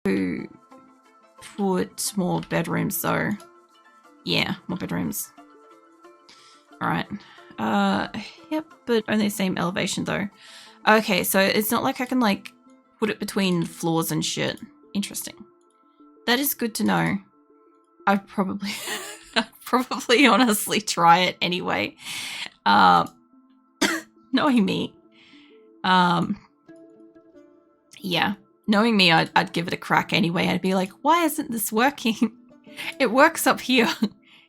to put more bedrooms though. Yeah, more bedrooms. Alright. Yep, but only the same elevation though. Okay, so it's not like I can like put it between floors and shit. Interesting. That is good to know. I'd probably probably honestly try it anyway. Knowing me. Yeah. Knowing me, I'd give it a crack anyway. I'd be like, why isn't this working? It works up here.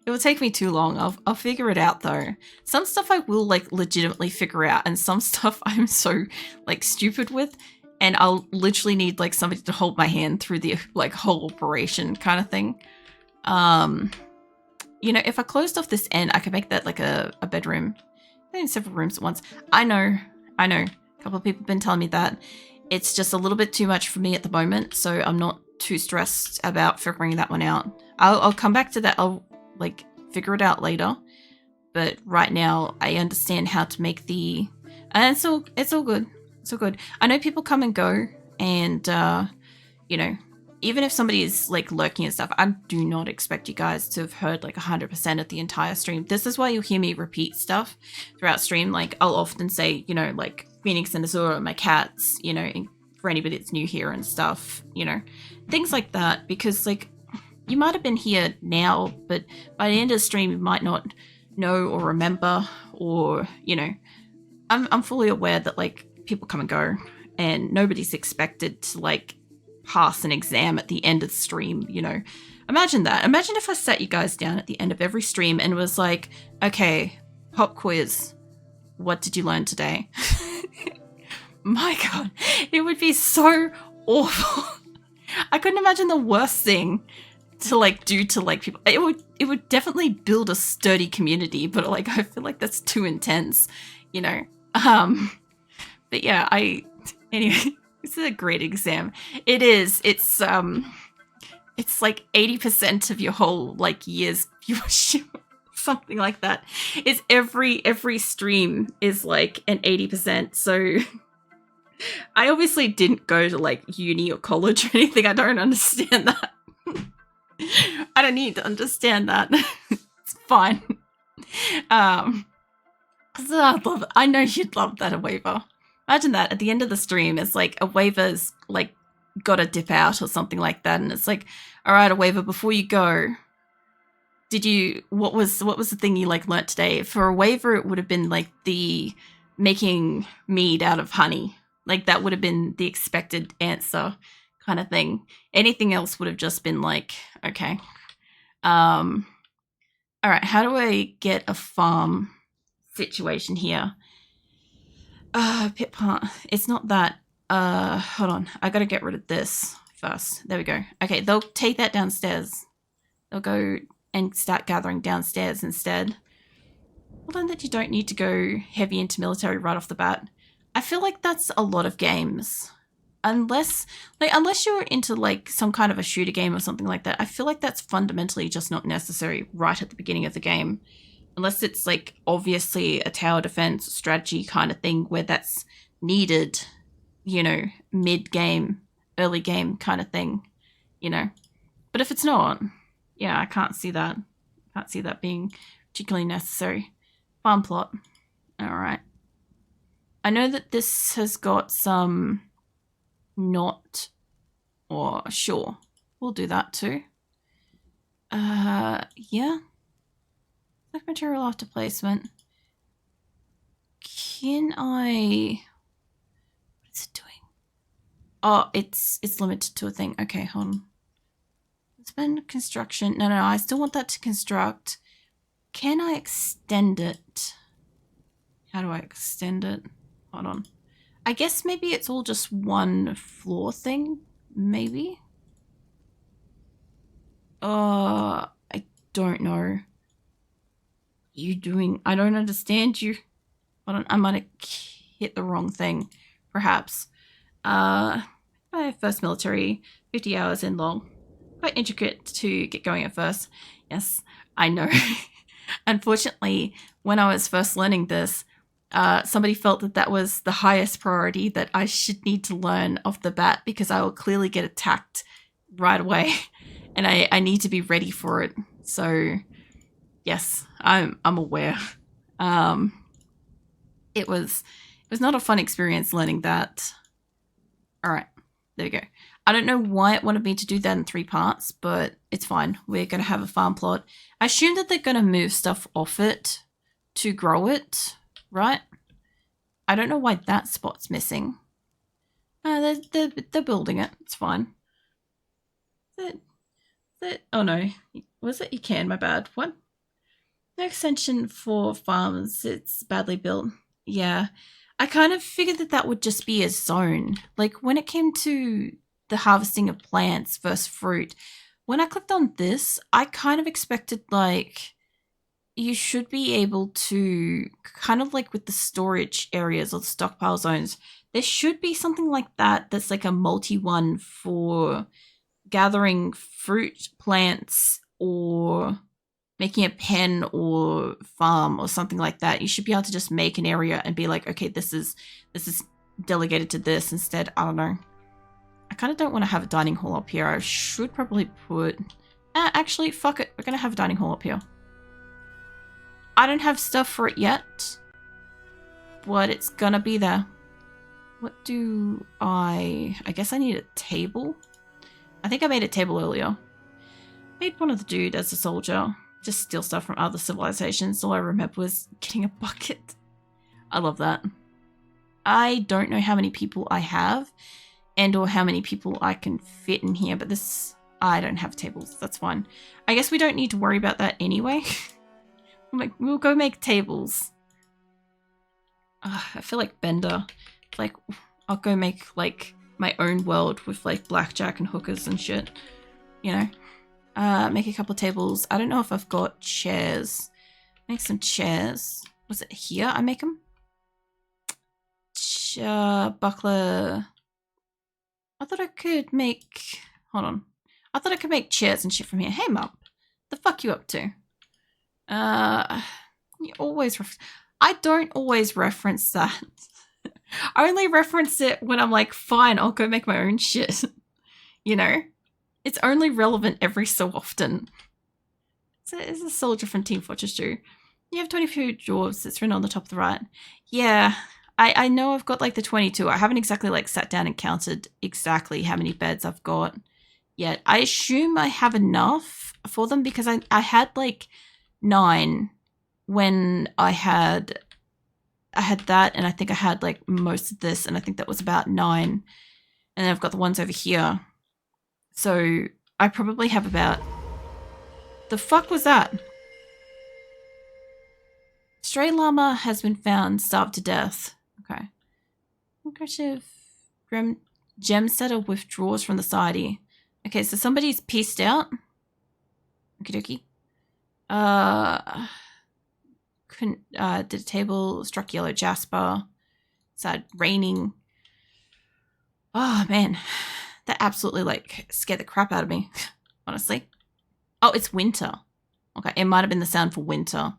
It will take me too long. I'll figure it out though. Some stuff I will like legitimately figure out, and some stuff I'm so like stupid with, and I'll literally need like somebody to hold my hand through the like whole operation kind of thing. You know, if I closed off this end, I could make that like a bedroom. In several rooms at once. I know. A couple of people have been telling me that. It's just a little bit too much for me at the moment, so I'm not too stressed about figuring that one out. I'll come back to that. I'll like figure it out later. But right now, I understand how to make the... And it's all good. It's all good. I know people come and go, and, you know, even if somebody is like lurking and stuff, I do not expect you guys to have heard like 100% of the entire stream. This is why you'll hear me repeat stuff throughout stream. Like I'll often say, you know, like Phoenix and Azura, my cats, you know, for anybody that's new here and stuff, you know, things like that. Because like you might have been here now, but by the end of the stream, you might not know or remember, or, you know, I'm fully aware that like people come and go, and nobody's expected to like pass an exam at the end of the stream, you know. Imagine that. Imagine if I sat you guys down at the end of every stream and was like, okay, pop quiz. What did you learn today? My God, it would be so awful. I couldn't imagine the worst thing to like do to like people. It would definitely build a sturdy community, but like I feel like that's too intense, you know. But yeah, anyway. This is a great exam. It is. It's like 80% of your whole like year's viewership, something like that. It's every stream is like an 80%. So I obviously didn't go to like uni or college or anything. I don't understand that. I don't need to understand that. It's fine. So I know you'd love that, a waiver. Imagine that at the end of the stream, it's like a waiver's like got to dip out or something like that, and it's like, all right, a waiver, before you go, what was the thing you like learnt today? For a waiver, it would have been like the making mead out of honey, like that would have been the expected answer kind of thing. Anything else would have just been like, okay, all right, how do I get a farm situation here? Pit part. It's not that. Hold on. I gotta get rid of this first. There we go. Okay, they'll take that downstairs. They'll go and start gathering downstairs instead. Well, then that you don't need to go heavy into military right off the bat. I feel like that's a lot of games. Unless you're into like some kind of a shooter game or something like that, I feel like that's fundamentally just not necessary right at the beginning of the game. Unless it's like obviously a tower defense strategy kind of thing where that's needed, you know, mid-game, early game kind of thing, you know. But if it's not, yeah, I can't see that. I can't see that being particularly necessary. Farm plot. All right. I know that this has got some not, or sure, we'll do that too. Yeah. Like material after placement. Can I... What is it doing? Oh, it's limited to a thing. Okay, hold on. It's been construction. No, I still want that to construct. Can I extend it? How do I extend it? Hold on. I guess maybe it's all just one floor thing. Maybe. I don't know. I don't understand you. Hold on, I might have hit the wrong thing, perhaps. My first military, 50 hours in long. Quite intricate to get going at first. Yes, I know. Unfortunately, when I was first learning this, somebody felt that was the highest priority that I should need to learn off the bat, because I will clearly get attacked right away, and I need to be ready for it. So yes, I'm aware. Um, it was not a fun experience learning that. All right, there we go. I don't know why it wanted me to do that in 3 parts, but it's fine. We're going to have a farm plot. I assume that they're going to move stuff off it to grow it, right? I don't know why that spot's missing. They're building it. It's fine. Oh no. Was it? You can, my bad. What? No extension for farms. It's badly built. Yeah. I kind of figured that that would just be a zone. Like when it came to the harvesting of plants versus fruit, when I clicked on this, I kind of expected like you should be able to kind of like with the storage areas or the stockpile zones, there should be something like that that's like a multi one for gathering fruit plants or making a pen or farm or something like that. You should be able to just make an area and be like, okay, this is delegated to this instead. I don't know. I kind of don't want to have a dining hall up here. I should probably put actually fuck it, we're gonna have a dining hall up here. I don't have stuff for it yet, but it's gonna be there. What do I guess I need a table. I think I made a table earlier. Made one of the dude as a soldier. Just steal stuff from other civilizations. All I remember was getting a bucket. I love that. I don't know how many people I have and or how many people I can fit in here, but this, I don't have tables. That's fine. I guess we don't need to worry about that anyway. We'll go make tables. I feel like Bender. Like, I'll go make like my own world with like blackjack and hookers and shit. You know? Make a couple of tables. I don't know if I've got chairs. Make some chairs. Was it here I make them? Buckler. I thought I could make... Hold on. I thought I could make chairs and shit from here. Hey, Mum. The fuck you up to? You always... I don't always reference that. I only reference it when I'm like, fine, I'll go make my own shit. You know? It's only relevant every so often. It's a soldier from Team Fortress 2. You have 22 dwarves. It's written on the top of the right. Yeah, I know I've got like the 22. I haven't exactly like sat down and counted exactly how many beds I've got yet. I assume I have enough for them because I had like 9 when I had that, and I think I had like most of this, and I think that was about 9. And then I've got the ones over here. So I probably have about... The fuck was that? Stray llama has been found starved to death. Okay. Aggressive gem setter withdraws from the society. Okay, so somebody's pieced out. Okie dokie. Did a table, struck yellow jasper. Started raining. Oh man. That absolutely like scared the crap out of me, honestly. Oh, it's winter. Okay, it might have been the sound for winter.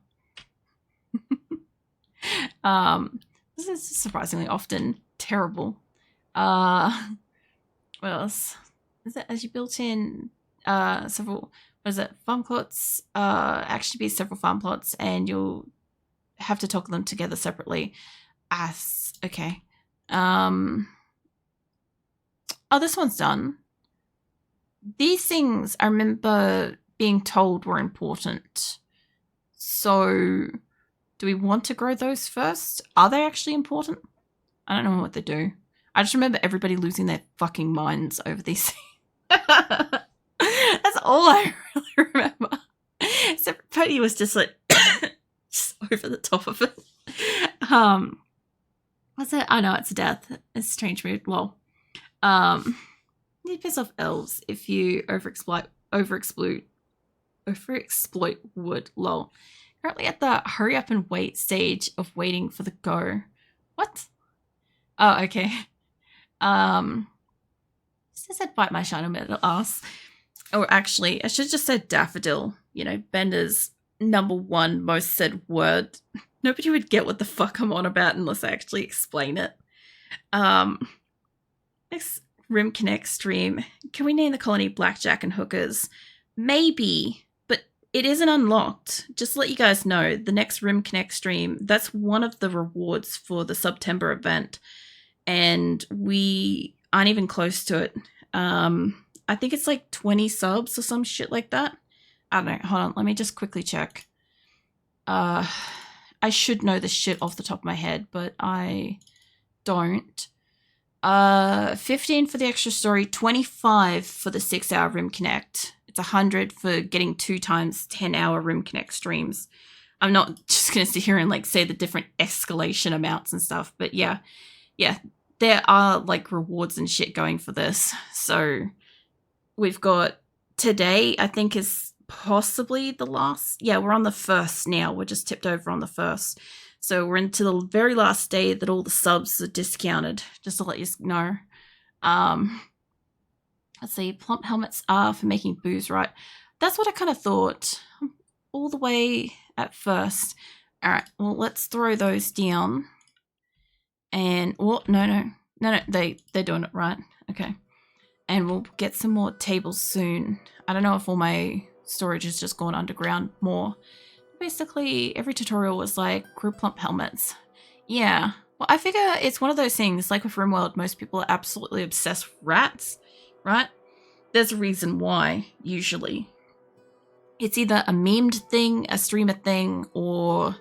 This is surprisingly often terrible. What else? Is it as you built in several, what is it, farm plots? Actually be several farm plots and you'll have to toggle them together separately. Okay. Oh, this one's done. These things I remember being told were important. So do we want to grow those first? Are they actually important? I don't know what they do. I just remember everybody losing their fucking minds over these things. That's all I really remember. Except Pody was just like just over the top of it. What's it? I know it's a death. It's a strange mood. Lol. You piss off elves if you overexploit wood. Lol. Currently at the hurry up and wait stage of waiting for the go. What? Oh, okay. Says I'd bite my shiny metal ass. Or actually, I should have just said daffodil. You know, Bender's #1 most said word. Nobody would get what the fuck I'm on about unless I actually explain it. Rim Connect stream. Can we name the colony Blackjack and Hookers? Maybe, but it isn't unlocked. Just to let you guys know, the next Rim Connect stream, that's one of the rewards for the Subtember event. And we aren't even close to it. I think it's like 20 subs or some shit like that. I don't know. Hold on. Let me just quickly check. I should know this shit off the top of my head, but I don't. 15 for the extra story, 25 for the 6-hour Rim Connect. It's 100 for getting 2 times 10-hour Rim Connect streams. I'm not just going to sit here and like say the different escalation amounts and stuff, but yeah, there are like rewards and shit going for this. So we've got today, I think is possibly the last. Yeah, we're on the 1st now. We're just tipped over on the 1st. So we're into the very last day that all the subs are discounted, just to let you know. Let's see, plump helmets are for making booze, right? That's what I kind of thought all the way at first. All right, well, let's throw those down. And, oh, no, they're doing it right. Okay. And we'll get some more tables soon. I don't know if all my storage has just gone underground more. Basically, every tutorial was like, crew plump helmets. Yeah. Well, I figure it's one of those things, like with RimWorld, most people are absolutely obsessed with rats, right? There's a reason why, usually. It's either a memed thing, a streamer thing, or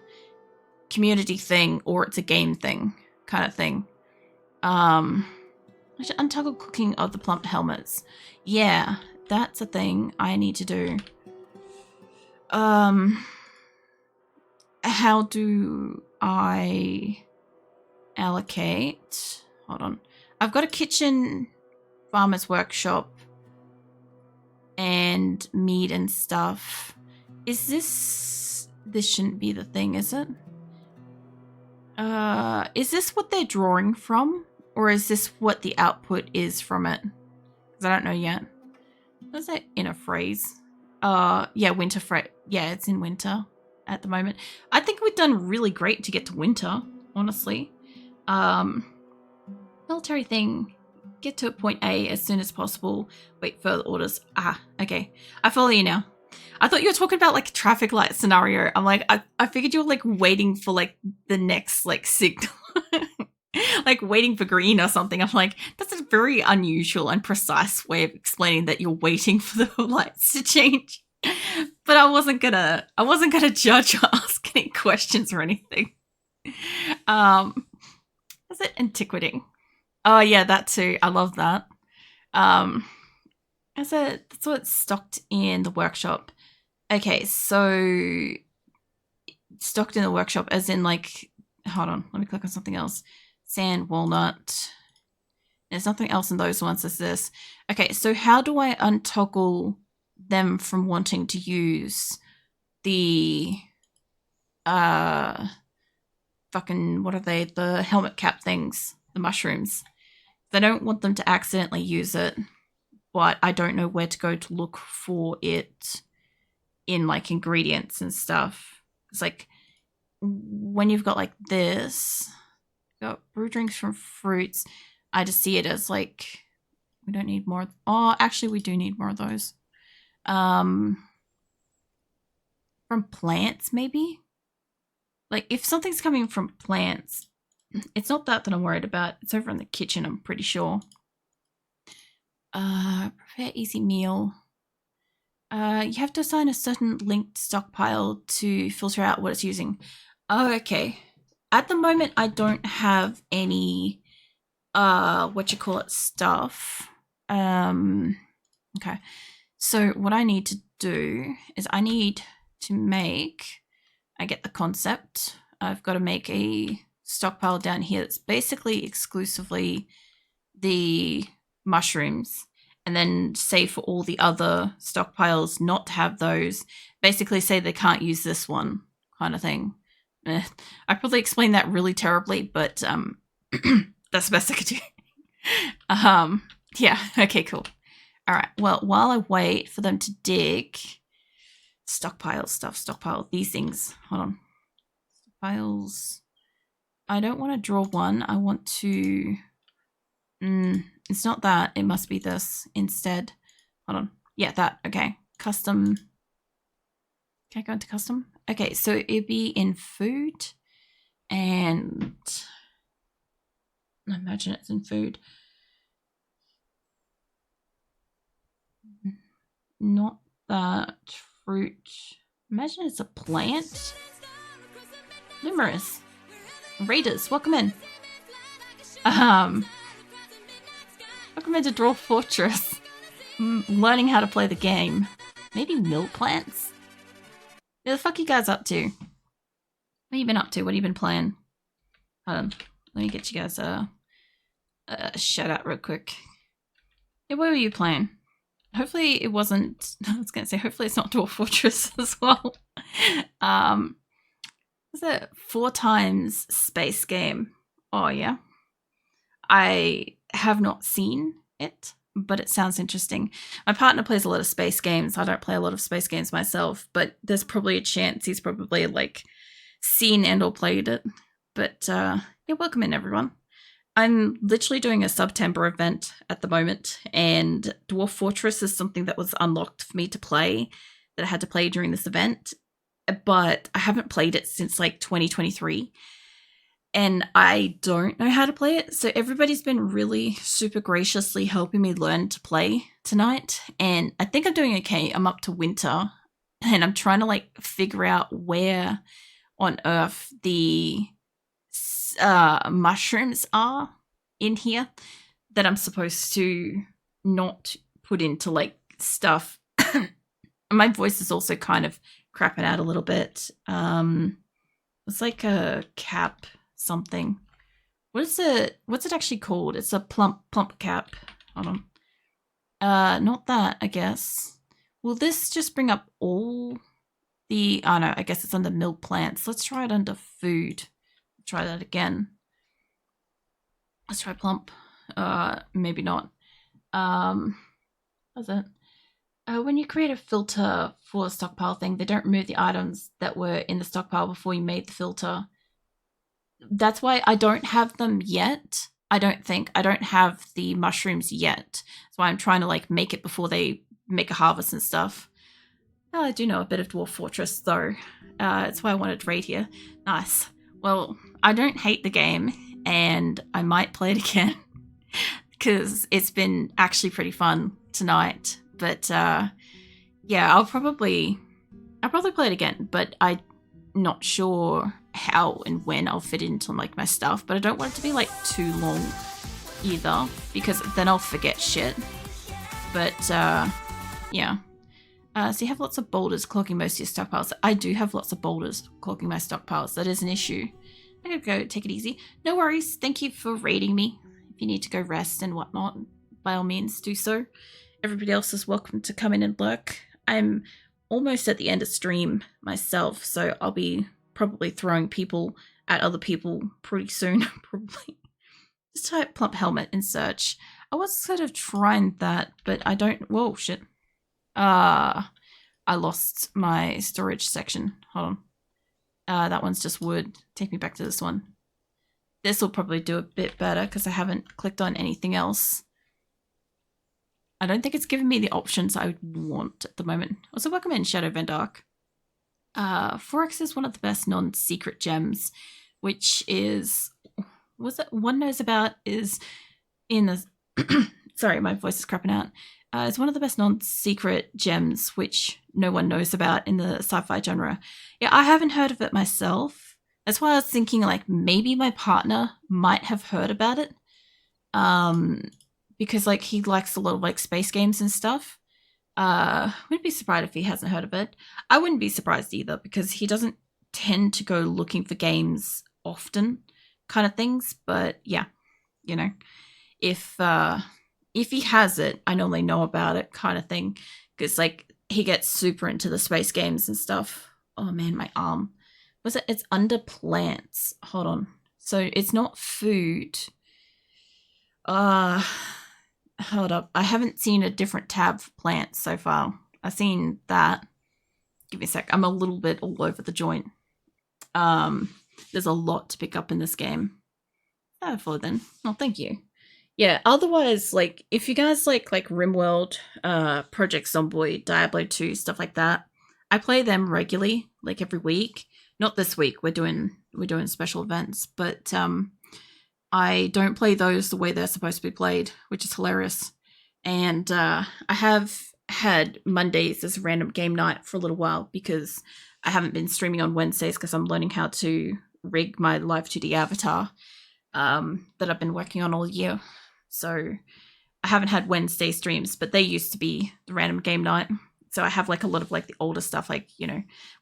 community thing, or it's a game thing kind of thing. I should untoggle cooking of the plump helmets. Yeah, that's a thing I need to do. How do I allocate? Hold on. I've got a kitchen, farmer's workshop, and meat and stuff. Is this shouldn't be the thing, is it? Is this what they're drawing from? Or is this what the output is from it? Because I don't know yet. What is that in a phrase? Yeah, winter phrase. Yeah, it's in winter at the moment. I think we've done really great to get to winter, honestly. Military thing. Get to point A as soon as possible. Wait, further orders. Ah, okay. I follow you now. I thought you were talking about like a traffic light scenario. I'm like, I figured you were like waiting for like the next like signal. Like waiting for green or something. I'm like, that's a very unusual and precise way of explaining that you're waiting for the lights to change. But I wasn't gonna judge or ask any questions or anything. Is it antiquating? Oh yeah, that too. I love that. That's what's stocked in the workshop. Okay, so stocked in the workshop as in like, hold on, let me click on something else. Sand, walnut. There's nothing else in those ones as this. Okay, so how do I untoggle them from wanting to use the fucking, what are they? The helmet cap things, the mushrooms. I don't want them to accidentally use it, but I don't know where to go to look for it in like ingredients and stuff. It's like when you've got like this, got brew drinks from fruits. I just see it as like, we don't need more. Oh, actually we do need more of those. From plants maybe? Like if something's coming from plants, it's not that I'm worried about. It's over in the kitchen, I'm pretty sure. Prepare easy meal. You have to assign a certain linked stockpile to filter out what it's using. Oh, okay. At the moment, I don't have any, stuff. Okay. So what I need to do is I get the concept. I've got to make a stockpile down here that's basically exclusively the mushrooms, and then say for all the other stockpiles not to have those, basically say they can't use this one kind of thing. I probably explained that really terribly, but that's the best I could do. Yeah, okay, cool. All right, well, while I wait for them to dig, stockpile these things. Hold on. Stockpiles. I don't want to draw one. I want to... It's not that. It must be this instead. Hold on. Yeah, that. Okay. Custom. Can I go into custom? Okay, so it'd be in food. And I imagine it's in food. Not that fruit. Imagine it's a plant. Numerous. Raiders, welcome in. Welcome into Dwarf Fortress. Learning how to play the game. Maybe milk plants? What the fuck you guys up to? What have you been up to? What have you been playing? Let me get you guys a shout out real quick. Yeah, what were you playing? Hopefully it wasn't, I was going to say, hopefully it's not Dwarf Fortress as well. Was it 4 times space game? Oh, yeah. I have not seen it, but it sounds interesting. My partner plays a lot of space games. I don't play a lot of space games myself, but there's probably a chance he's probably like seen and or played it. But yeah, welcome in everyone. I'm literally doing a Subtember event at the moment, and Dwarf Fortress is something that was unlocked for me to play, that I had to play during this event, but I haven't played it since like 2023, and I don't know how to play it, so everybody's been really super graciously helping me learn to play tonight, and I think I'm doing okay. I'm up to winter, and I'm trying to like figure out where on earth the mushrooms are in here that I'm supposed to not put into like stuff. My voice is also kind of crapping out a little bit. It's like a cap something. What's it actually called? It's a plump cap. Hold on. Not that, I guess. Will this just bring up all the, oh no, I guess it's under milk plants. Let's try it under food. Try that again. Let's try plump. Maybe not. What's it? When you create a filter for a stockpile thing, they don't remove the items that were in the stockpile before you made the filter. That's why I don't have them yet. I don't have the mushrooms yet. That's why I'm trying to like make it before they make a harvest and stuff. Oh, I do know a bit of Dwarf Fortress though. That's why I wanted to raid here. Nice. Well, I don't hate the game, and I might play it again because it's been actually pretty fun tonight. But yeah, I'll probably play it again, but I'm not sure how and when I'll fit into like my stuff. But I don't want it to be like too long either, because then I'll forget shit. But yeah. So you have lots of boulders clogging most of your stockpiles. I do have lots of boulders clogging my stockpiles. That is an issue. I'm going to go take it easy. No worries. Thank you for raiding me. If you need to go rest and whatnot, by all means do so. Everybody else is welcome to come in and lurk. I'm almost at the end of stream myself, so I'll be probably throwing people at other people pretty soon. Probably. Just type plump helmet in search. I was sort of trying that, but I don't... Whoa, shit. I lost my storage section. Hold on. That one's just wood. Take me back to this one. This will probably do a bit better because I haven't clicked on anything else. I don't think it's giving me the options I would want at the moment. Also, welcome in, Shadow Van Dark. Forex is one of the best non-secret gems, which is... One knows about is in the... Sorry, my voice is crapping out. It's one of the best non-secret gems, which no one knows about in the sci-fi genre. Yeah, I haven't heard of it myself. That's why I was thinking, like, maybe my partner might have heard about it. Because, like, he likes a lot of, like, space games and stuff. Wouldn't be surprised if he hasn't heard of it. I wouldn't be surprised either, because he doesn't tend to go looking for games often, kind of things. But, yeah, you know, if he has it, I normally know about it, kind of thing. Because, like, he gets super into the space games and stuff. Oh, man, my arm. Was it? It's under plants. Hold on. So, it's not food. Hold up. I haven't seen a different tab for plants so far. I've seen that. Give me a sec. I'm a little bit all over the joint. There's a lot to pick up in this game. Oh, for then. Oh, thank you. Yeah, otherwise, like, if you guys like RimWorld, Project Zomboid, Diablo 2, stuff like that, I play them regularly, like every week. Not this week, we're doing special events, but I don't play those the way they're supposed to be played, which is hilarious. And I have had Mondays as a random game night for a little while because I haven't been streaming on Wednesdays because I'm learning how to rig my Live 2D avatar that I've been working on all year. So I haven't had Wednesday streams, but they used to be the random game night. So I have like a lot of like the older stuff, like,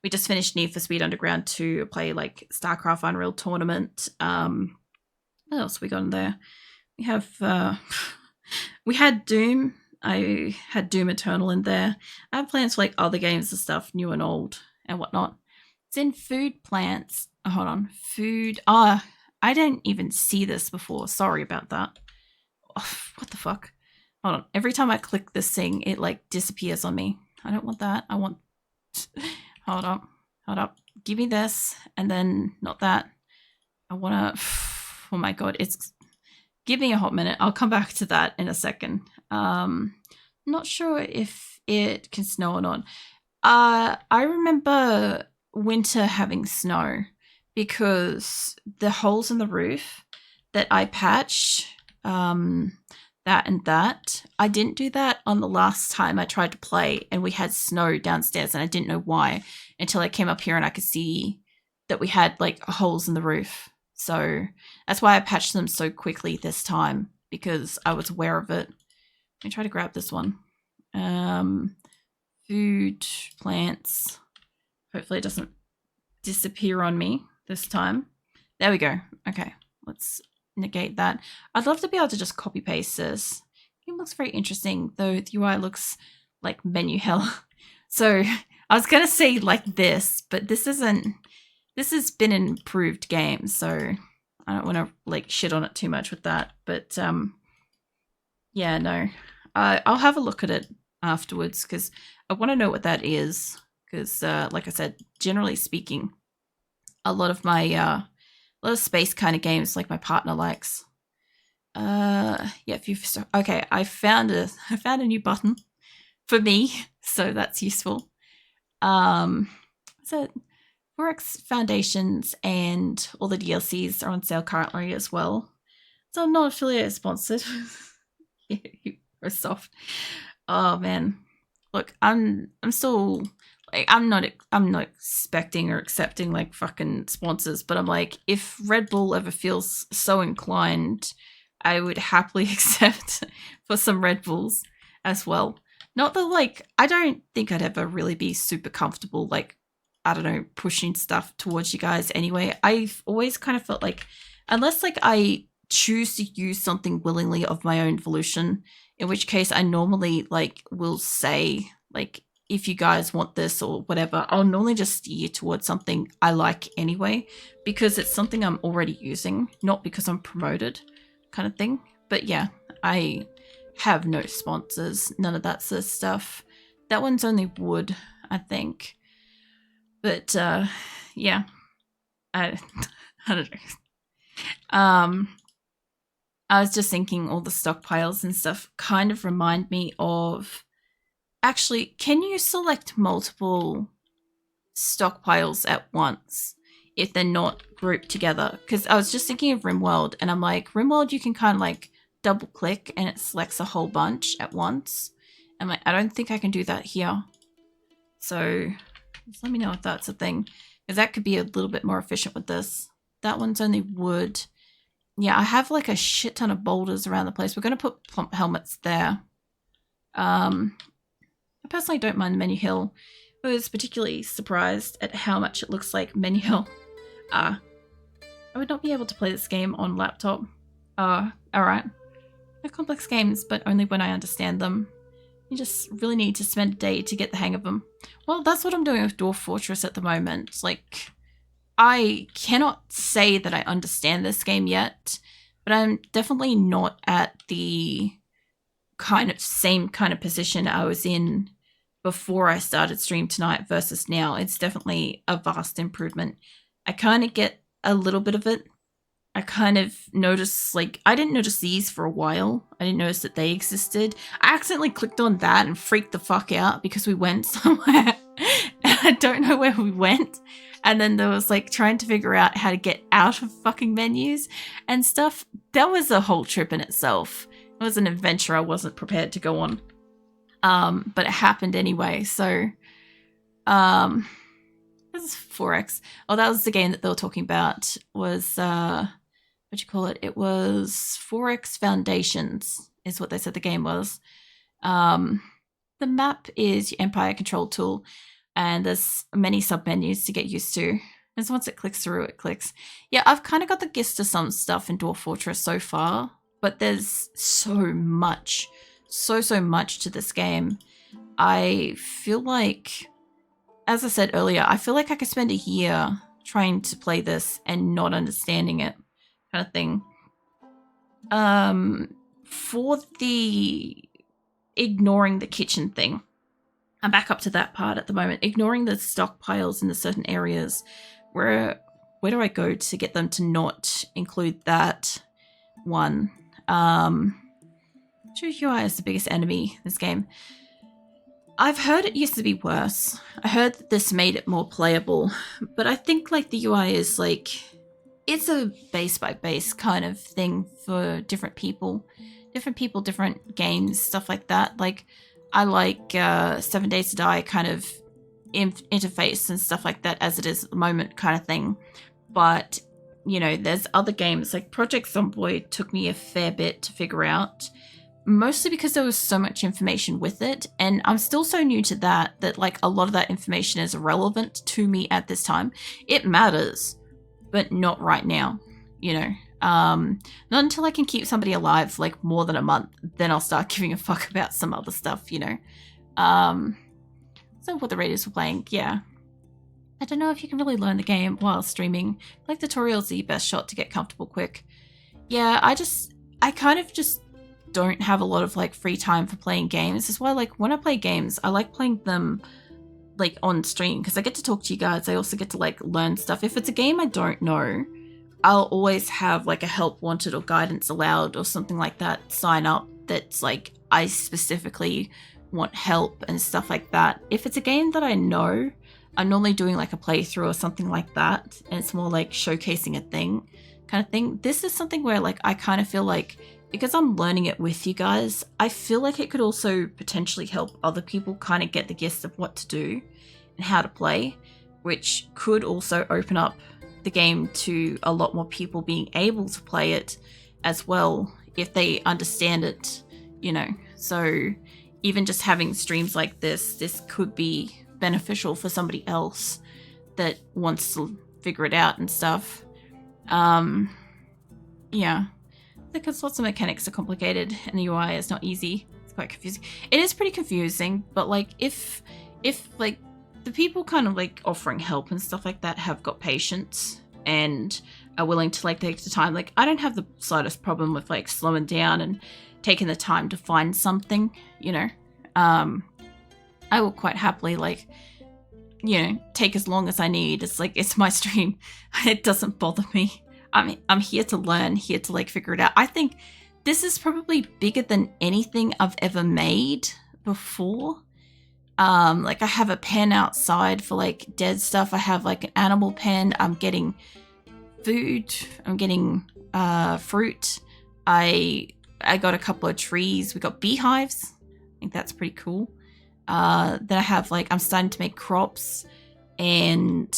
we just finished Need for Speed Underground 2, play like StarCraft Unreal Tournament. What else we got in there? We have we had Doom. I had Doom Eternal in there. I have plans for like other games and stuff, new and old and whatnot. It's in food plants. Oh, hold on. Food. I didn't even see this before. Sorry about that. Oh, what the fuck? Hold on. Every time I click this thing, it like disappears on me. I don't want that. I want. Hold up. Hold up. Give me this, and then not that. I want to. Oh my god! It's. Give me a hot minute. I'll come back to that in a second. Not sure if it can snow or not. I remember winter having snow because the holes in the roof that I patched, that and that. I didn't do that on the last time I tried to play, and we had snow downstairs, and I didn't know why until I came up here and I could see that we had like holes in the roof. So that's why I patched them so quickly this time, because I was aware of it. Let me try to grab this one. Food, plants. Hopefully it doesn't disappear on me this time. There we go. Okay, let's negate that. I'd love to be able to just copy paste this. It looks very interesting, though the UI looks like menu hell. So I was going to say like this, but this isn't. This has been an improved game, so I don't want to like shit on it too much with that. But yeah, no, I'll have a look at it afterwards because I want to know what that is. Because like I said, generally speaking, a lot of my a lot of space kind of games like my partner likes. Yeah, if you've okay, I found a new button for me, so that's useful. So Forex Foundations and all the DLCs are on sale currently as well. So I'm not affiliate sponsored. You are soft. Oh man, look, I'm still like I'm not expecting or accepting like fucking sponsors, but I'm like, if Red Bull ever feels so inclined, I would happily accept for some Red Bulls as well. Not that like I don't think I'd ever really be super comfortable like, I don't know, pushing stuff towards you guys anyway. I've always kind of felt like, unless like I choose to use something willingly of my own volition, in which case I normally like will say like, if you guys want this or whatever, I'll normally just steer towards something I like anyway, because it's something I'm already using, not because I'm promoted kind of thing. But yeah, I have no sponsors, none of that sort of stuff. That one's only wood, I think. But yeah, I don't know. I was just thinking all the stockpiles and stuff kind of remind me of. Actually, can you select multiple stockpiles at once if they're not grouped together? Because I was just thinking of RimWorld, and I'm like, RimWorld, you can kind of like double click and it selects a whole bunch at once. I'm like, I don't think I can do that here. So just let me know if that's a thing, because that could be a little bit more efficient with this. That one's only wood. Yeah, I have like a shit ton of boulders around the place. We're going to put plump helmets there. I personally don't mind the menu hill. I was particularly surprised at how much it looks like menu hill. I would not be able to play this game on laptop. Alright. They're complex games, but only when I understand them. You just really need to spend a day to get the hang of them. Well, that's what I'm doing with Dwarf Fortress at the moment. Like, I cannot say that I understand this game yet, but I'm definitely not at the kind of same kind of position I was in before I started stream tonight versus now. It's definitely a vast improvement. I kind of get a little bit of it, I kind of noticed, like, I didn't notice these for a while. I didn't notice that they existed. I accidentally clicked on that and freaked the fuck out because we went somewhere. And I don't know where we went. And then there was like trying to figure out how to get out of fucking menus and stuff. That was a whole trip in itself. It was an adventure I wasn't prepared to go on. But it happened anyway. So, this is 4X. Oh, that was the game that they were talking about. Was what you call it? It was 4X Foundations, is what they said the game was. The map is your Empire control tool, and there's many submenus to get used to. And so once it clicks through, it clicks. Yeah, I've kind of got the gist of some stuff in Dwarf Fortress so far, but there's so much to this game. I feel like, as I said earlier, I feel like I could spend a year trying to play this and not understanding it, kind of thing. For the ignoring the kitchen thing, I'm back up to that part at the moment. Ignoring the stockpiles in the certain areas, where do I go to get them to not include that one? UI is the biggest enemy in this game. I've heard it used to be worse. I heard that this made it more playable, but I think like the UI is like, it's a base by base kind of thing for different people, different games, stuff like that. Like I like 7 Days to Die kind of interface and stuff like that as it is at the moment kind of thing. But, you know, there's other games like Project Zomboid took me a fair bit to figure out. Mostly because there was so much information with it, and I'm still so new to that like a lot of that information is irrelevant to me at this time. It matters, but not right now, you know. Not until I can keep somebody alive like more than a month, then I'll start giving a fuck about some other stuff, you know. So what the Raiders were playing, yeah. I don't know if you can really learn the game while streaming. Like tutorials are the best shot to get comfortable quick. Yeah, I kind of just don't have a lot of like free time for playing games. That's why like when I play games, I like playing them like on stream because I get to talk to you guys. I also get to like learn stuff. If it's a game I don't know, I'll always have like a help wanted or guidance allowed or something like that sign up that's like I specifically want help and stuff like that. If it's a game that I know, I'm normally doing like a playthrough or something like that, and it's more like showcasing a thing kind of thing. This is something where like I kind of feel like because I'm learning it with you guys, I feel like it could also potentially help other people kind of get the gist of what to do and how to play, which could also open up the game to a lot more people being able to play it as well if they understand it, you know. So even just having streams like this could be beneficial for somebody else that wants to figure it out and stuff. Yeah. Because lots of mechanics are complicated and the UI is not easy. It's quite confusing. It is pretty confusing, but like if like the people kind of like offering help and stuff like that have got patience and are willing to like take the time, like I don't have the slightest problem with like slowing down and taking the time to find something, you know. I will quite happily like, you know, take as long as I need. It's like, it's my stream. It doesn't bother me. I'm here to learn, here to like figure it out. I think this is probably bigger than anything I've ever made before. Like I have a pen outside for like dead stuff. I have like an animal pen. I'm getting food. I'm getting fruit. I got a couple of trees. We got beehives. I think that's pretty cool. Then I have like, I'm starting to make crops, and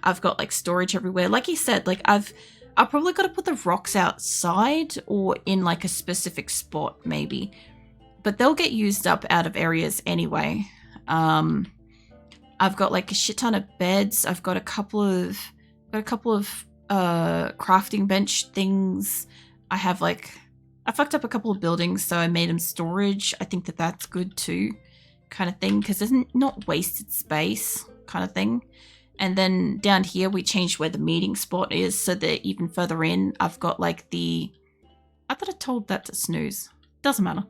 I've got like storage everywhere. Like you said, like I've probably got to put the rocks outside or in like a specific spot maybe, but they'll get used up out of areas anyway. I've got like a shit ton of beds. I've got a couple of crafting bench things. I fucked up a couple of buildings, so I made them storage. I think that that's good too, kind of thing, because it's not wasted space kind of thing. And then down here, we changed where the meeting spot is, so that even further in, I've got like I thought I told that to snooze. Doesn't matter.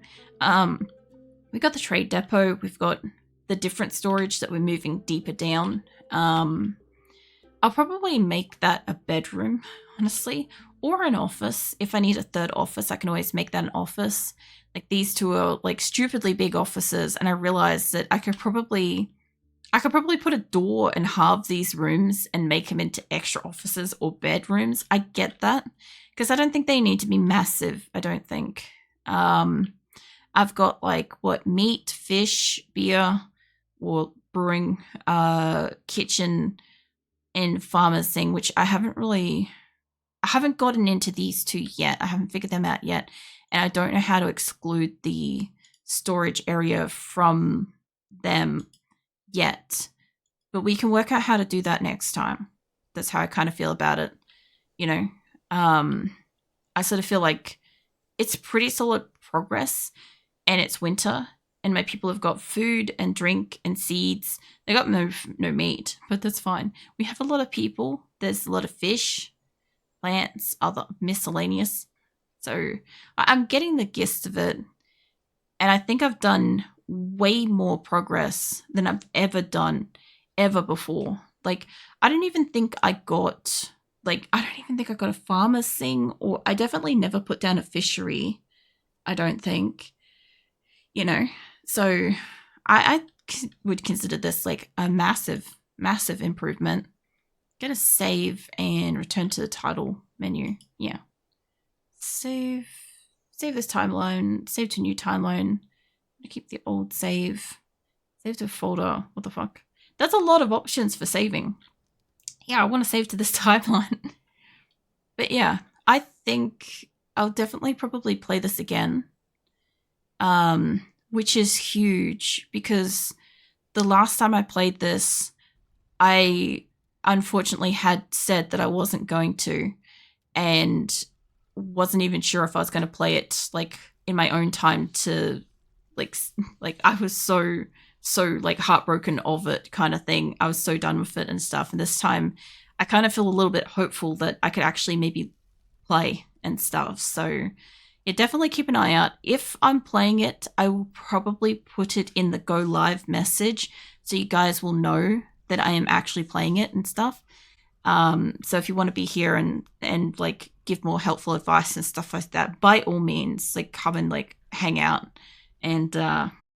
We got the trade depot. We've got the different storage that we're moving deeper down. I'll probably make that a bedroom, honestly. or an office. If I need a third office, I can always make that an office. Like these two are like stupidly big offices, and I realized that I could probably put a door and halve these rooms and make them into extra offices or bedrooms. I get that because I don't think they need to be massive. I don't think. I've got like what meat, fish, beer, or brewing, kitchen, and farmers thing, which I haven't gotten into these two yet. I haven't figured them out yet, and I don't know how to exclude the storage area from them yet. But we can work out how to do that next time. That's how I kind of feel about it. You know, I sort of feel like it's pretty solid progress, and it's winter, and my people have got food and drink and seeds. They got no meat, but that's fine. We have a lot of people. There's a lot of fish, plants, other miscellaneous. So I'm getting the gist of it, and I think I've done way more progress than I've ever done ever before. Like I don't even think I got a farmer's thing, or I definitely never put down a fishery. I don't think, you know. So I would consider this like a massive, massive improvement. Get a save and return to the title menu. Yeah. Save this timeline. Save to new timeline. Keep the old save. Save to folder. What the fuck? That's a lot of options for saving. Yeah, I want to save to this timeline. But yeah, I think I'll definitely probably play this again. Which is huge because the last time I played this, I unfortunately had said that I wasn't going to, and wasn't even sure if I was going to play it like in my own time to like I was so like heartbroken of it kind of thing. I was so done with it and stuff. And this time I kind of feel a little bit hopeful that I could actually maybe play and stuff. So yeah, definitely keep an eye out. If I'm playing it, I will probably put it in the go live message so you guys will know that I am actually playing it and stuff. So if you want to be here and like give more helpful advice and stuff like that, by all means, like come and like hang out and